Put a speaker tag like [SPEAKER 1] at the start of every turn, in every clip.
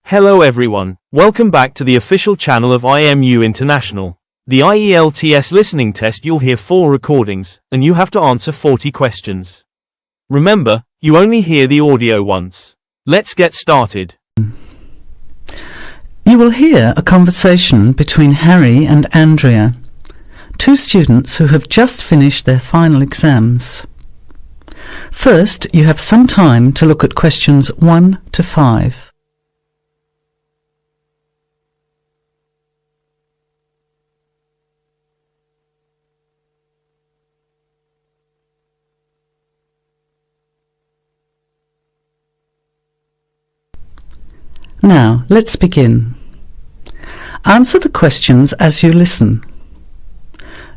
[SPEAKER 1] Hello everyone, welcome back to the official channel of IMU International. The IELTS listening test, you'll hear 4 recordings, and you have to answer 40 questions. Remember, you only hear the audio once. Let's get started.
[SPEAKER 2] You will hear a conversation between Harry and Andrea, 2 students who have just finished their final exams. First, you have some time to look at questions 1 to 5. Now, let's begin. Answer the questions as you listen.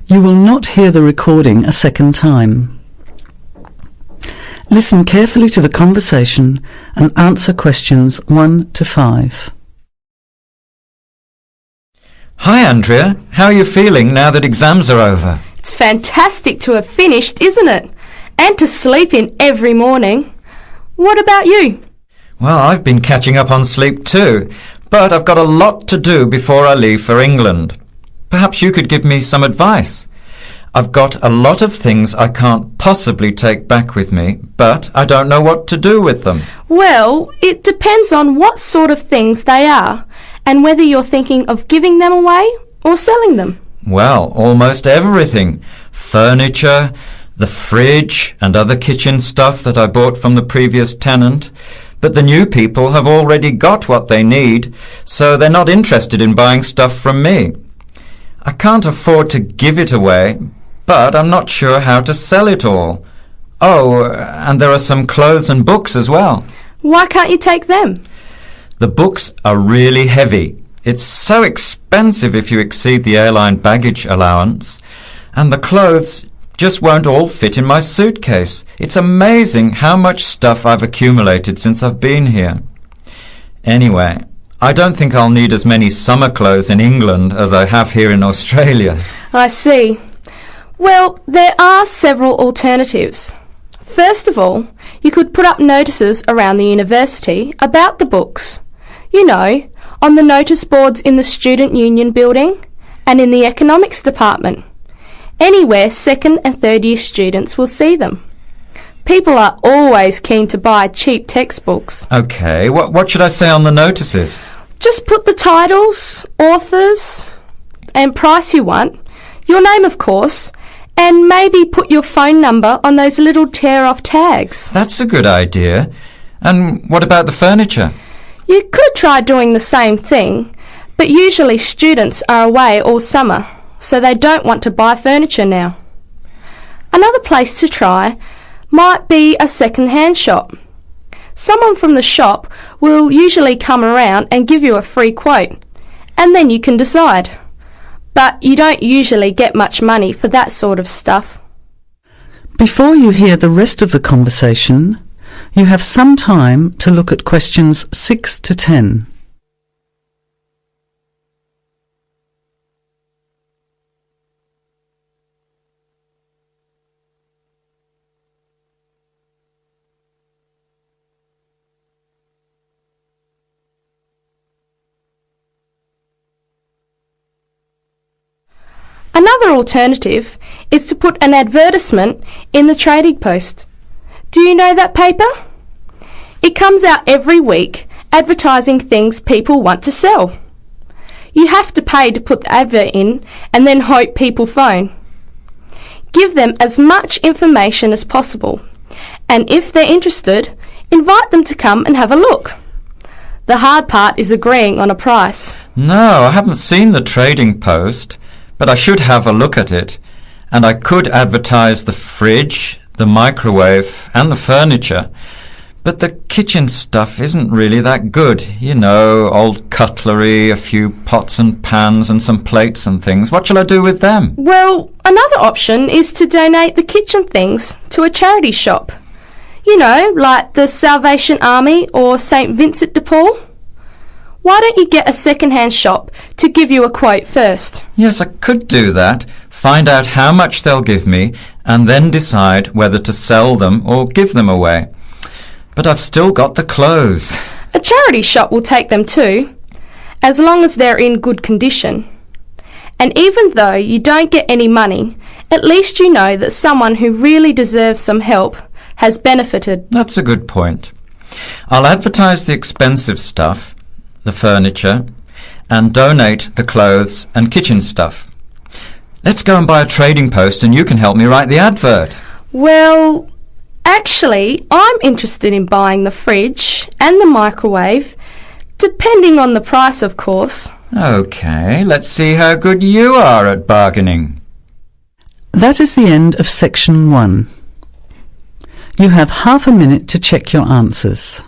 [SPEAKER 2] You will not hear the recording a second time. Listen carefully to the conversation and answer questions 1 to 5.
[SPEAKER 3] Hi Andrea, how are you feeling now that exams are over?
[SPEAKER 4] It's fantastic to have finished, isn't it? And to sleep in every morning. What about you?
[SPEAKER 3] Well, I've been catching up on sleep too, but I've got a lot to do before I leave for England. Perhaps you could give me some advice. I've got a lot of things I can't possibly take back with me, but I don't know what to do with them.
[SPEAKER 4] Well, it depends on what sort of things they are, and whether you're thinking of giving them away or selling them.
[SPEAKER 3] Well, almost everything. Furniture, the fridge and other kitchen stuff that I bought from the previous tenant. But the new people have already got what they need, so they're not interested in buying stuff from me. I can't afford to give it away, but I'm not sure how to sell it all. Oh, and there are some clothes and books as well.
[SPEAKER 4] Why can't you take them?
[SPEAKER 3] The books are really heavy. It's so expensive if you exceed the airline baggage allowance. And the clothes just won't all fit in my suitcase. It's amazing how much stuff I've accumulated since I've been here. Anyway, I don't think I'll need as many summer clothes in England as I have here in Australia.
[SPEAKER 4] I see. Well, there are several alternatives. First of all, you could put up notices around the university about the books. You know, on the notice boards in the Student Union building and in the economics department. Anywhere second and third year students will see them. People are always keen to buy cheap textbooks.
[SPEAKER 3] OK, what should I say on the notices?
[SPEAKER 4] Just put the titles, authors and price you want, your name of course, and maybe put your phone number on those little tear-off tags.
[SPEAKER 3] That's a good idea. And what about the furniture?
[SPEAKER 4] You could try doing the same thing, but usually students are away all summer, so they don't want to buy furniture now. Another place to try might be a second-hand shop. Someone from the shop will usually come around and give you a free quote, and then you can decide. But you don't usually get much money for that sort of stuff.
[SPEAKER 2] Before you hear the rest of the conversation, you have some time to look at questions 6 to 10.
[SPEAKER 4] Another alternative is to put an advertisement in the Trading Post. Do you know that paper? It comes out every week advertising things people want to sell. You have to pay to put the advert in and then hope people phone. Give them as much information as possible, and if they're interested, invite them to come and have a look. The hard part is agreeing on a price.
[SPEAKER 3] No, I haven't seen the Trading Post. But I should have a look at it, and I could advertise the fridge, the microwave and the furniture. But the kitchen stuff isn't really that good. You know, old cutlery, a few pots and pans and some plates and things. What shall I do with them?
[SPEAKER 4] Well, another option is to donate the kitchen things to a charity shop. You know, like the Salvation Army or St. Vincent de Paul. Why don't you get a second-hand shop to give you a quote first?
[SPEAKER 3] Yes, I could do that. Find out how much they'll give me and then decide whether to sell them or give them away. But I've still got the clothes.
[SPEAKER 4] A charity shop will take them too, as long as they're in good condition. And even though you don't get any money, at least you know that someone who really deserves some help has benefited.
[SPEAKER 3] That's a good point. I'll advertise the expensive stuff, the furniture, and donate the clothes and kitchen stuff. Let's go and buy a trading post and you can help me write the advert.
[SPEAKER 4] Well, actually, I'm interested in buying the fridge and the microwave, depending on the price, of course.
[SPEAKER 3] OK, let's see how good you are at bargaining.
[SPEAKER 2] That is the end of section 1. You have half a minute to check your answers.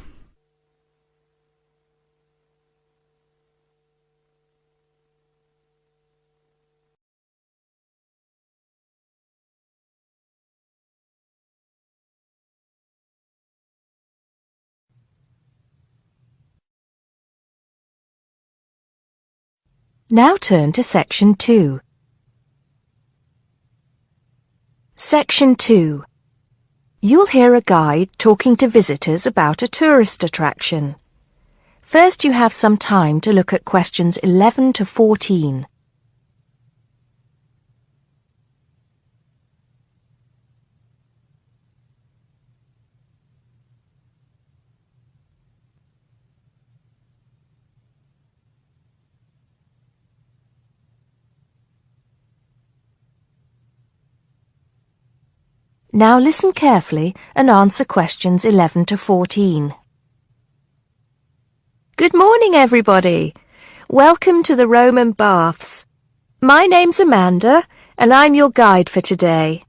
[SPEAKER 5] Now turn to Section 2. Section 2. You'll hear a guide talking to visitors about a tourist attraction. First, you have some time to look at questions 11 to 14. Now listen carefully and answer questions 11 to 14. Good morning, everybody. Welcome to the Roman Baths. My name's Amanda, and I'm your guide for today.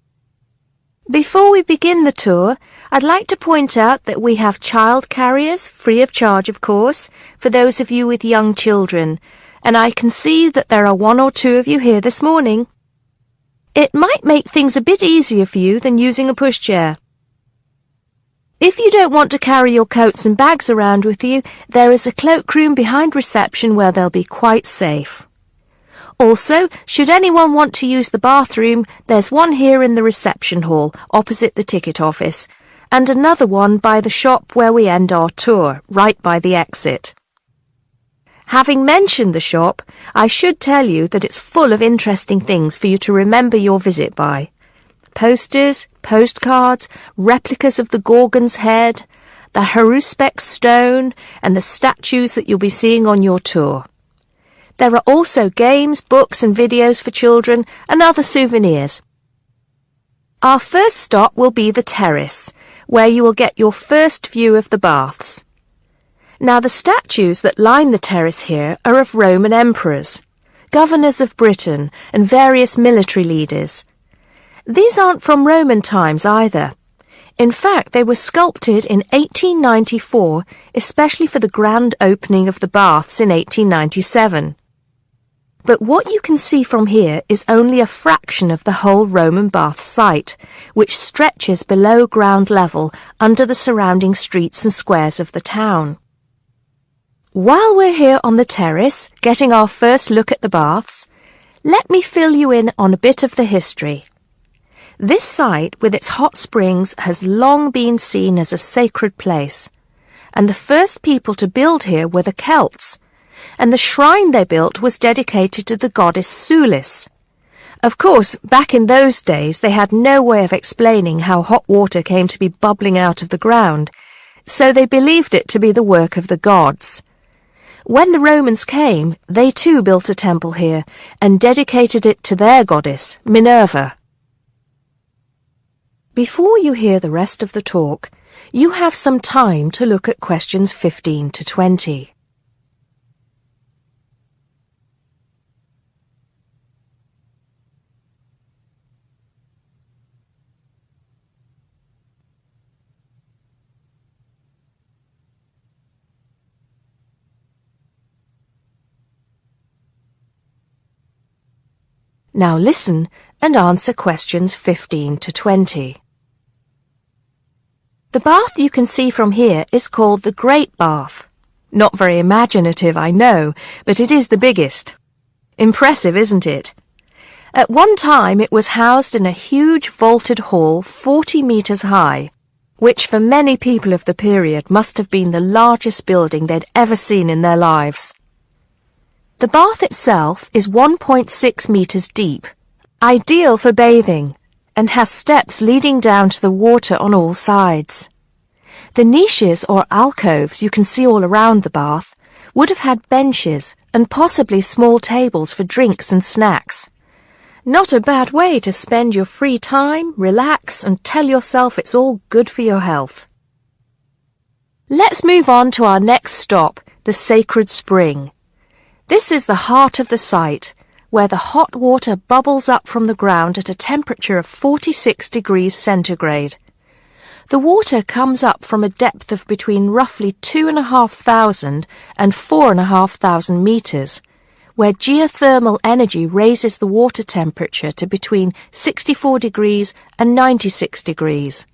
[SPEAKER 5] Before we begin the tour, I'd like to point out that we have child carriers, free of charge, of course, for those of you with young children, and I can see that there are 1 or 2 of you here this morning. It might make things a bit easier for you than using a pushchair. If you don't want to carry your coats and bags around with you, there is a cloakroom behind reception where they'll be quite safe. Also, should anyone want to use the bathroom, there's one here in the reception hall, opposite the ticket office, and another one by the shop where we end our tour, right by the exit. Having mentioned the shop, I should tell you that it's full of interesting things for you to remember your visit by. Posters, postcards, replicas of the Gorgon's head, the Haruspex stone, and the statues that you'll be seeing on your tour. There are also games, books and videos for children and other souvenirs. Our first stop will be the terrace, where you will get your first view of the baths. Now, the statues that line the terrace here are of Roman emperors, governors of Britain, and various military leaders. These aren't from Roman times either. In fact, they were sculpted in 1894, especially for the grand opening of the baths in 1897. But what you can see from here is only a fraction of the whole Roman bath site, which stretches below ground level under the surrounding streets and squares of the town. While we're here on the terrace, getting our first look at the baths, let me fill you in on a bit of the history. This site, with its hot springs, has long been seen as a sacred place, and the first people to build here were the Celts, and the shrine they built was dedicated to the goddess Sulis. Of course, back in those days they had no way of explaining how hot water came to be bubbling out of the ground, so they believed it to be the work of the gods. When the Romans came, they too built a temple here and dedicated it to their goddess, Minerva. Before you hear the rest of the talk, you have some time to look at questions 15 to 20. Now listen and answer questions 15 to 20. The bath you can see from here is called the Great Bath. Not very imaginative, I know, but it is the biggest. Impressive, isn't it? At one time it was housed in a huge vaulted hall 40 meters high, which for many people of the period must have been the largest building they'd ever seen in their lives. The bath itself is 1.6 metres deep, ideal for bathing, and has steps leading down to the water on all sides. The niches or alcoves you can see all around the bath would have had benches and possibly small tables for drinks and snacks. Not a bad way to spend your free time, relax, and tell yourself it's all good for your health. Let's move on to our next stop, the Sacred Spring. This is the heart of the site, where the hot water bubbles up from the ground at a temperature of 46 degrees centigrade. The water comes up from a depth of between roughly 2,500 and 4,500 metres, where geothermal energy raises the water temperature to between 64 degrees and 96 degrees.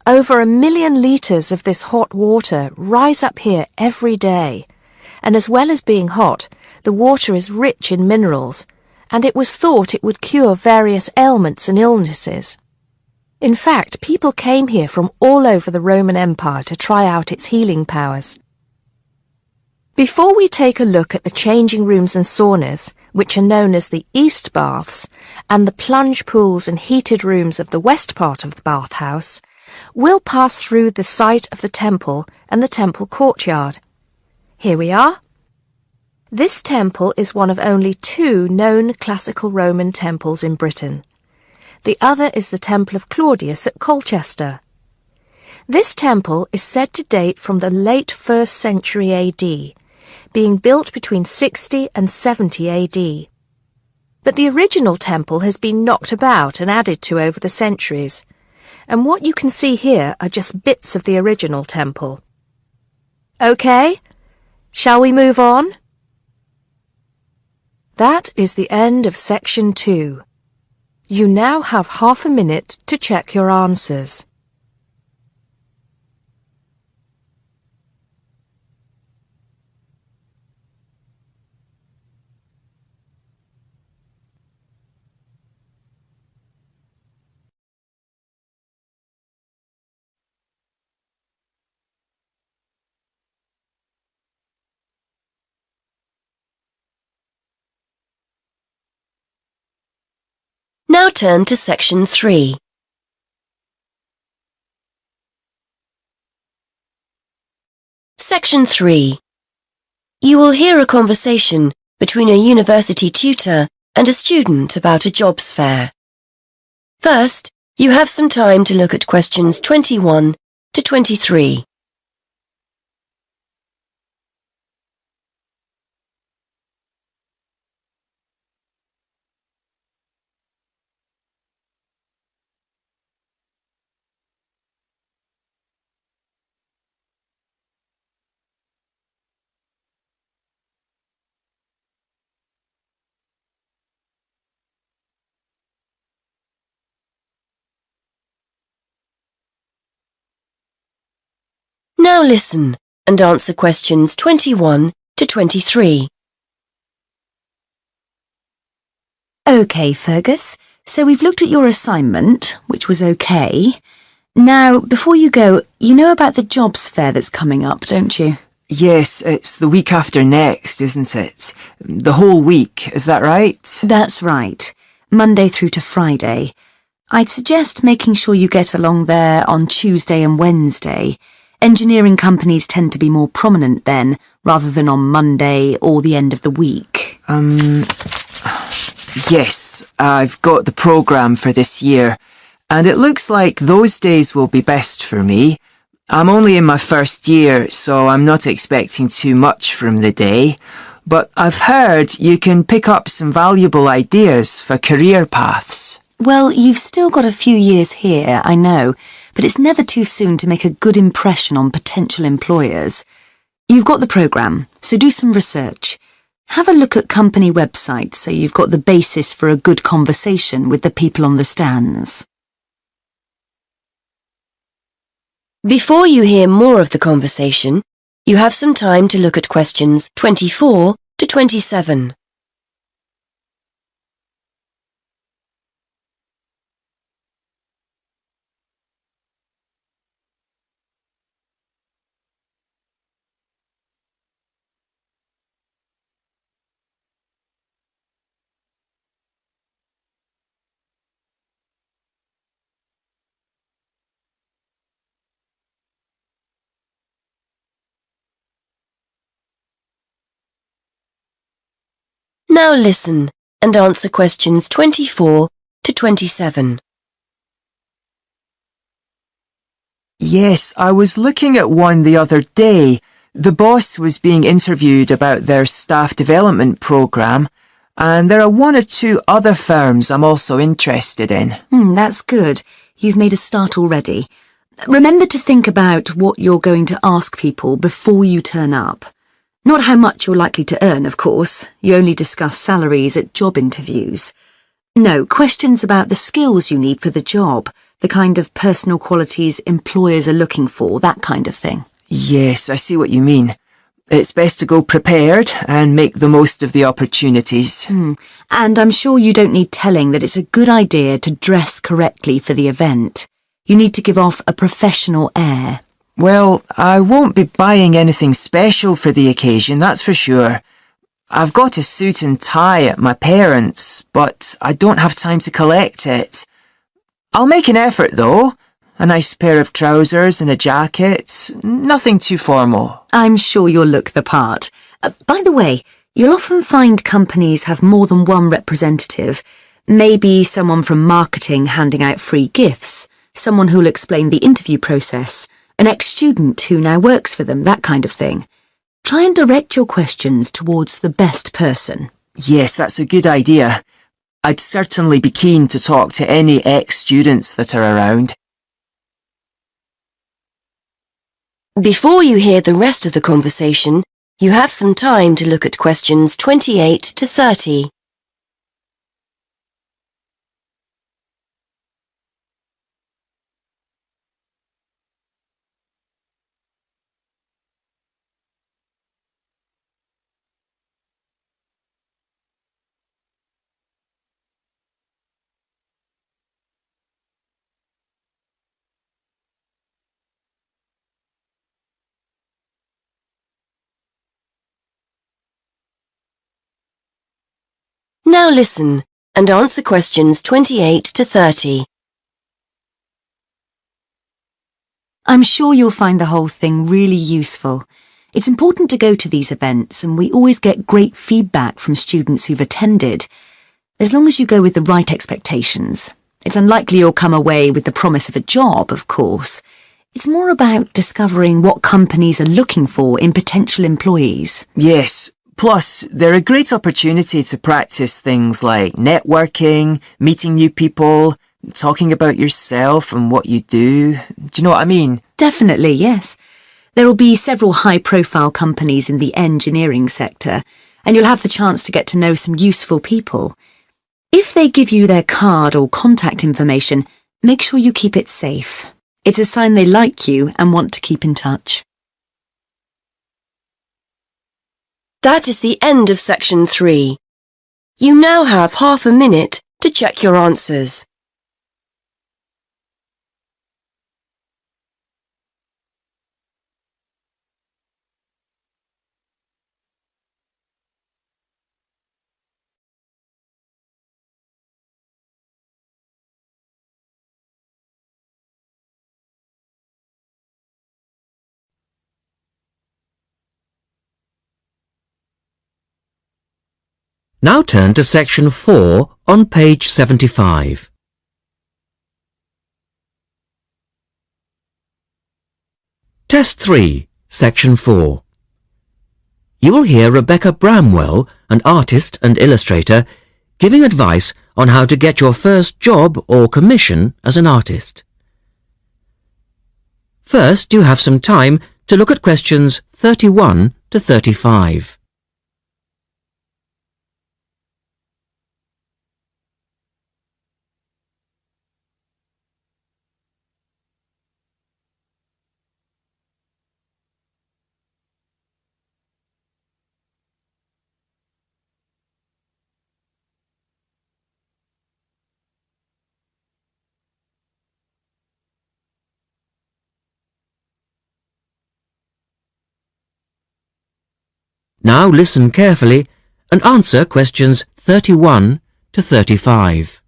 [SPEAKER 5] Over 1 million litres of this hot water rise up here every day, and as well as being hot, the water is rich in minerals, and it was thought it would cure various ailments and illnesses. In fact, people came here from all over the Roman Empire to try out its healing powers. Before we take a look at the changing rooms and saunas, which are known as the East Baths, and the plunge pools and heated rooms of the west part of the bathhouse, we'll pass through the site of the temple and the temple courtyard. Here we are. This temple is one of only 2 known classical Roman temples in Britain. The other is the Temple of Claudius at Colchester. This temple is said to date from the late 1st century AD, being built between 60 and 70 AD. But the original temple has been knocked about and added to over the centuries, and what you can see here are just bits of the original temple. Okay, shall we move on? That is the end of section 2. You now have half a minute to check your answers.
[SPEAKER 6] Now turn to section 3. Section 3. You will hear a conversation between a university tutor and a student about a jobs fair. First, you have some time to look at questions 21 to 23. Now listen and answer questions 21 to 23.
[SPEAKER 7] OK, Fergus, so we've looked at your assignment, which was OK. Now, before you go, you know about the jobs fair that's coming up, don't you?
[SPEAKER 8] Yes, it's the week after next, isn't it? The whole week, is that right?
[SPEAKER 7] That's right. Monday through to Friday. I'd suggest making sure you get along there on Tuesday and Wednesday. Engineering companies tend to be more prominent then, rather than on Monday or the end of the week.
[SPEAKER 8] Yes, I've got the programme for this year, and it looks like those days will be best for me. I'm only in my first year, so I'm not expecting too much from the day, but I've heard you can pick up some valuable ideas for career paths.
[SPEAKER 7] Well, you've still got a few years here, I know, but it's never too soon to make a good impression on potential employers. You've got the programme, so do some research. Have a look at company websites so you've got the basis for a good conversation with the people on the stands.
[SPEAKER 6] Before you hear more of the conversation, you have some time to look at questions 24 to 27. Now listen and answer questions 24 to 27.
[SPEAKER 8] Yes, I was looking at one the other day. The boss was being interviewed about their staff development programme, and there are one or two other firms I'm also interested in.
[SPEAKER 7] That's good. You've made a start already. Remember to think about what you're going to ask people before you turn up. Not how much you're likely to earn, of course. You only discuss salaries at job interviews. No, questions about the skills you need for the job, the kind of personal qualities employers are looking for, that kind of thing.
[SPEAKER 8] Yes, I see what you mean. It's best to go prepared and make the most of the opportunities.
[SPEAKER 7] And I'm sure you don't need telling that it's a good idea to dress correctly for the event. You need to give off a professional air.
[SPEAKER 8] Well, I won't be buying anything special for the occasion, that's for sure. I've got a suit and tie at my parents', but I don't have time to collect it. I'll make an effort, though. A nice pair of trousers and a jacket. Nothing too formal.
[SPEAKER 7] I'm sure you'll look the part. By the way, you'll often find companies have more than one representative. Maybe someone from marketing handing out free gifts, someone who'll explain the interview process, an ex-student who now works for them, that kind of thing. Try and direct your questions towards the best person.
[SPEAKER 8] Yes, that's a good idea. I'd certainly be keen to talk to any ex-students that are around.
[SPEAKER 6] Before you hear the rest of the conversation, you have some time to look at questions 28 to 30. Now listen and answer questions 28 to 30.
[SPEAKER 7] I'm sure you'll find the whole thing really useful. It's important to go to these events, and we always get great feedback from students who've attended. As long as you go with the right expectations. It's unlikely you'll come away with the promise of a job, of course. It's more about discovering what companies are looking for in potential employees.
[SPEAKER 8] Yes. Plus, they're a great opportunity to practice things like networking, meeting new people, talking about yourself and what you do. Do you know what I mean?
[SPEAKER 7] Definitely, yes. There will be several high-profile companies in the engineering sector, and you'll have the chance to get to know some useful people. If they give you their card or contact information, make sure you keep it safe. It's a sign they like you and want to keep in touch.
[SPEAKER 6] That is the end of section 3. You now have half a minute to check your answers.
[SPEAKER 9] Now turn to section 4 on page 75. Test 3, section 4. You will hear Rebecca Bramwell, an artist and illustrator, giving advice on how to get your first job or commission as an artist. First, you have some time to look at questions 31 to 35. Now listen carefully and answer questions 31 to 35.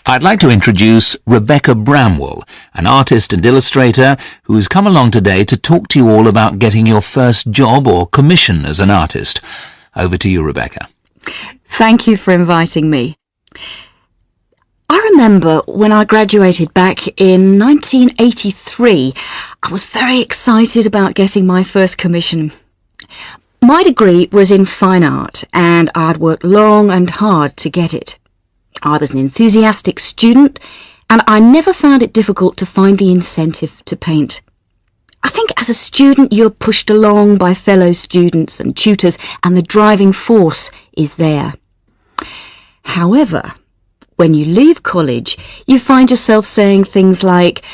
[SPEAKER 10] I'd like to introduce Rebecca Bramwell, an artist and illustrator who's come along today to talk to you all about getting your first job or commission as an artist. Over to you, Rebecca.
[SPEAKER 11] Thank you for inviting me. I remember when I graduated back in 1983, I was very excited about getting my first commission. My degree was in fine art, and I'd worked long and hard to get it. I was an enthusiastic student, and I never found it difficult to find the incentive to paint. I think as a student you're pushed along by fellow students and tutors, and the driving force is there. However, when you leave college, you find yourself saying things like,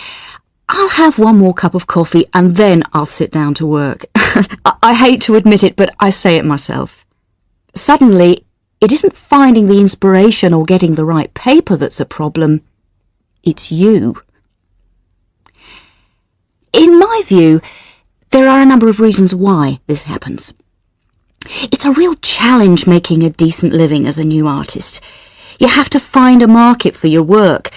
[SPEAKER 11] I'll have one more cup of coffee and then I'll sit down to work. I hate to admit it, but I say it myself. Suddenly, it isn't finding the inspiration or getting the right paper that's a problem. It's you. In my view, there are a number of reasons why this happens. It's a real challenge making a decent living as a new artist. You have to find a market for your work.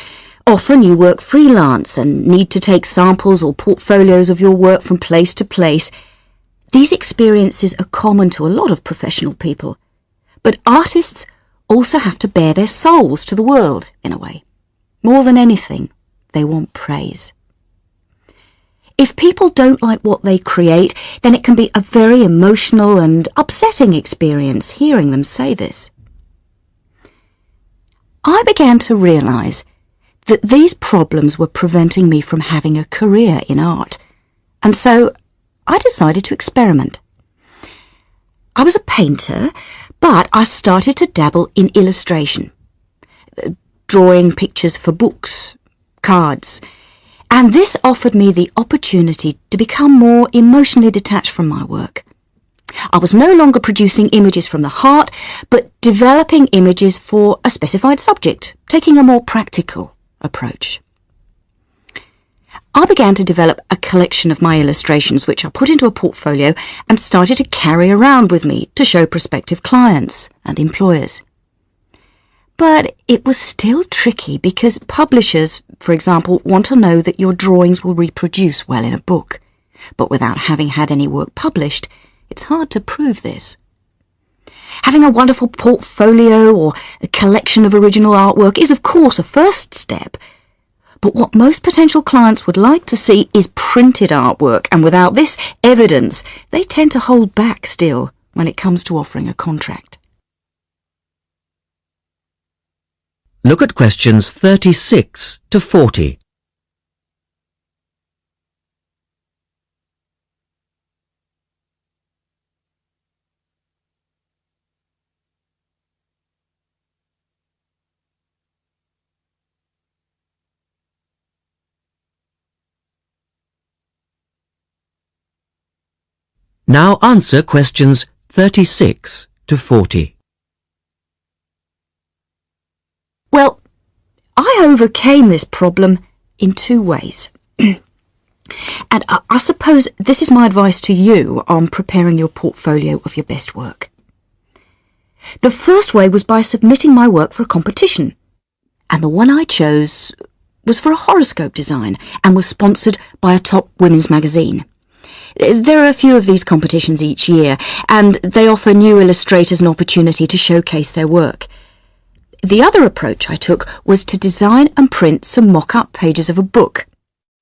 [SPEAKER 11] Often you work freelance and need to take samples or portfolios of your work from place to place. These experiences are common to a lot of professional people. But artists also have to bare their souls to the world, in a way. More than anything, they want praise. If people don't like what they create, then it can be a very emotional and upsetting experience hearing them say this. I began to realise that these problems were preventing me from having a career in art, and so I decided to experiment. I was a painter, but I started to dabble in illustration, drawing pictures for books, cards, and this offered me the opportunity to become more emotionally detached from my work. I was no longer producing images from the heart, but developing images for a specified subject, taking a more practical approach. I began to develop a collection of my illustrations, which I put into a portfolio and started to carry around with me to show prospective clients and employers. But it was still tricky because publishers, for example, want to know that your drawings will reproduce well in a book. But without having had any work published, it's hard to prove this. Having a wonderful portfolio or a collection of original artwork is, of course, a first step. But what most potential clients would like to see is printed artwork, and without this evidence, they tend to hold back still when it comes to offering a contract.
[SPEAKER 9] Look at questions 36 to 40. Now answer questions 36 to 40.
[SPEAKER 11] Well, I overcame this problem in two ways. And I suppose this is my advice to you on preparing your portfolio of your best work. The first way was by submitting my work for a competition. And the one I chose was for a horoscope design and was sponsored by a top women's magazine. There are a few of these competitions each year, and they offer new illustrators an opportunity to showcase their work. The other approach I took was to design and print some mock-up pages of a book.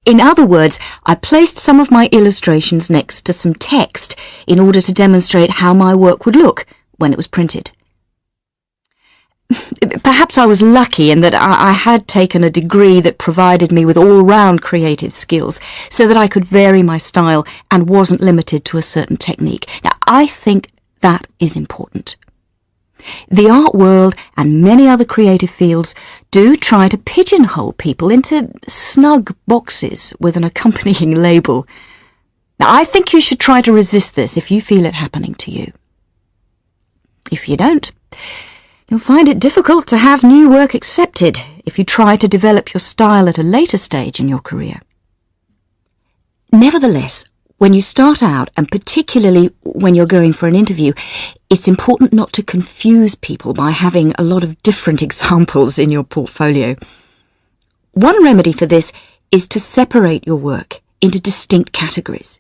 [SPEAKER 11] In other words, I placed some of my illustrations next to some text in order to demonstrate how my work would look when it was printed. Perhaps I was lucky in that I had taken a degree that provided me with all-round creative skills so that I could vary my style and wasn't limited to a certain technique. Now, I think that is important. The art world and many other creative fields do try to pigeonhole people into snug boxes with an accompanying label. Now, I think you should try to resist this if you feel it happening to you. If you don't, you'll find it difficult to have new work accepted if you try to develop your style at a later stage in your career. Nevertheless, when you start out, and particularly when you're going for an interview, it's important not to confuse people by having a lot of different examples in your portfolio. One remedy for this is to separate your work into distinct categories.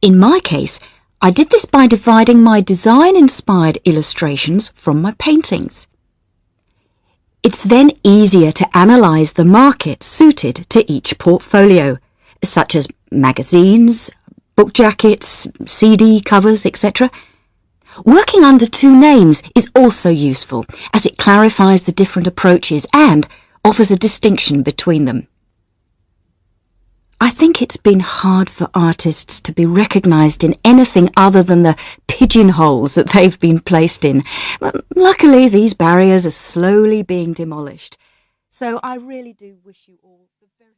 [SPEAKER 11] In my case, I did this by dividing my design-inspired illustrations from my paintings. It's then easier to analyse the market suited to each portfolio, such as magazines, book jackets, CD covers, etc. Working under two names is also useful, as it clarifies the different approaches and offers a distinction between them. I think it's been hard for artists to be recognised in anything other than the pigeonholes that they've been placed in. But luckily, these barriers are slowly being demolished. So I really do wish you all the very...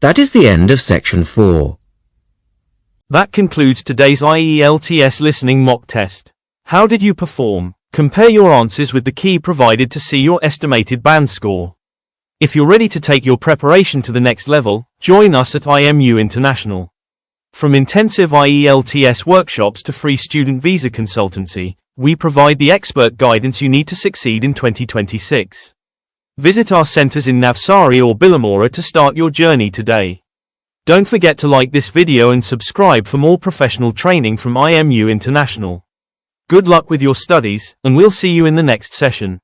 [SPEAKER 9] That is the end of section 4.
[SPEAKER 1] That concludes today's IELTS listening mock test. How did you perform? Compare your answers with the key provided to see your estimated band score. If you're ready to take your preparation to the next level, join us at IMU International. From intensive IELTS workshops to free student visa consultancy, we provide the expert guidance you need to succeed in 2026. Visit our centers in Navsari or Billamora to start your journey today. Don't forget to like this video and subscribe for more professional training from IMU International. Good luck with your studies, and we'll see you in the next session.